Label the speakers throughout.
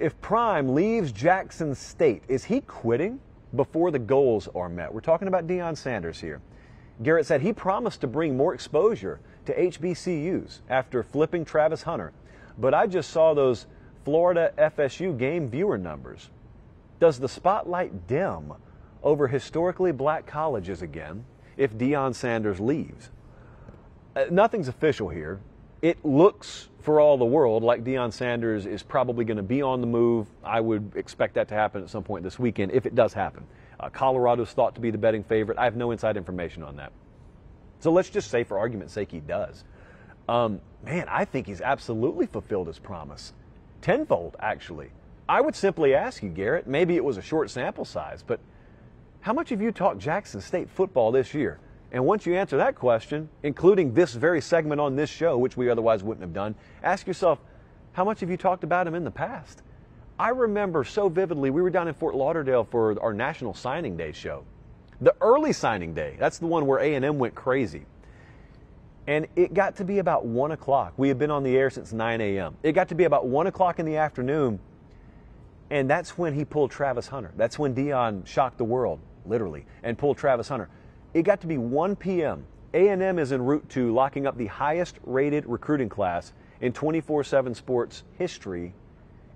Speaker 1: If Prime leaves Jackson State, is he quitting before the goals are met? We're talking about Deion Sanders here. Garrett said he promised to bring more exposure to HBCUs after flipping Travis Hunter. But I just saw those Florida FSU game viewer numbers. Does the spotlight dim over historically black colleges again if Deion Sanders leaves? Nothing's official here. It looks for all the world like Deion Sanders is probably going to be on the move. I would expect that to happen at some point this weekend if it does happen. Colorado's thought to be the betting favorite. I have no inside information on that. So let's just say for argument's sake he does. Man, I think he's absolutely fulfilled his promise. Tenfold, actually. I would simply ask you, Garrett, maybe it was a short sample size, but how much have you talked Jackson State football this year? And once you answer that question, including this very segment on this show, which we otherwise wouldn't have done, ask yourself, how much have you talked about him in the past? I remember so vividly, we were down in Fort Lauderdale for our National Signing Day show. The early signing day, that's the one where A&M went crazy. And it got to be about 1 o'clock. We had been on the air since 9 a.m. It got to be about 1 o'clock in the afternoon, and that's when he pulled Travis Hunter. That's when Deion shocked the world, literally, and pulled Travis Hunter. It got to be 1 p.m. A&M is en route to locking up the highest-rated recruiting class in 24/7 sports history,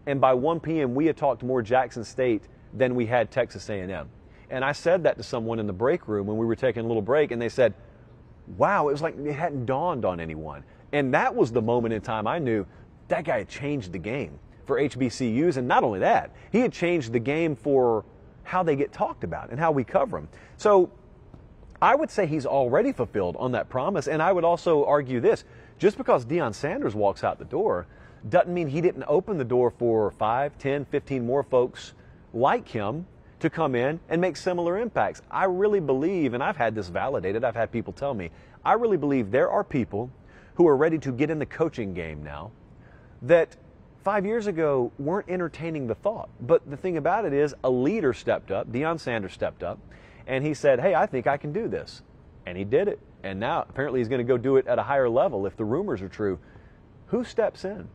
Speaker 1: and by 1 p.m. we had talked more Jackson State than we had Texas A&M. And I said that to someone in the break room when we were taking a little break, and they said, wow, it was like it hadn't dawned on anyone. And that was the moment in time I knew that guy had changed the game for HBCUs, and not only that, he had changed the game for how they get talked about and how we cover them. So I would say he's already fulfilled on that promise, and I would also argue this. Just because Deion Sanders walks out the door doesn't mean he didn't open the door for 5, 10, 15 more folks like him to come in and make similar impacts. I really believe, and I've had this validated, I've had people tell me, I really believe there are people who are ready to get in the coaching game now that 5 years ago weren't entertaining the thought. But the thing about it is a leader stepped up, Deion Sanders stepped up, and he said, hey, I think I can do this. And he did it. And now apparently he's going to go do it at a higher level if the rumors are true. Who steps in?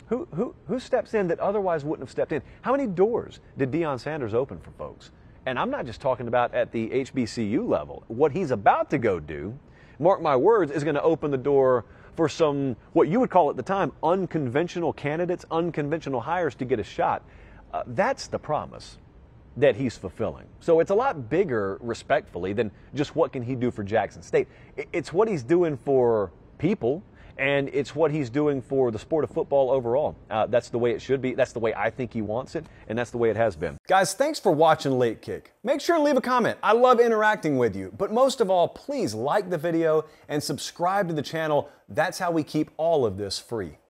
Speaker 1: Who steps in that otherwise wouldn't have stepped in? How many doors did Deion Sanders open for folks? And I'm not just talking about at the HBCU level. What he's about to go do, mark my words, is going to open the door for some, what you would call at the time, unconventional candidates, unconventional hires to get a shot. That's the promise that he's fulfilling. So it's a lot bigger, respectfully, than just what can he do for Jackson State. It's what he's doing for people, and it's what he's doing for the sport of football overall. That's the way it should be. That's the way I think he wants it, and that's the way it has been. Guys, thanks for watching Late Kick. Make sure and leave a comment. I love interacting with you. But most of all, please like the video and subscribe to the channel. That's how we keep all of this free.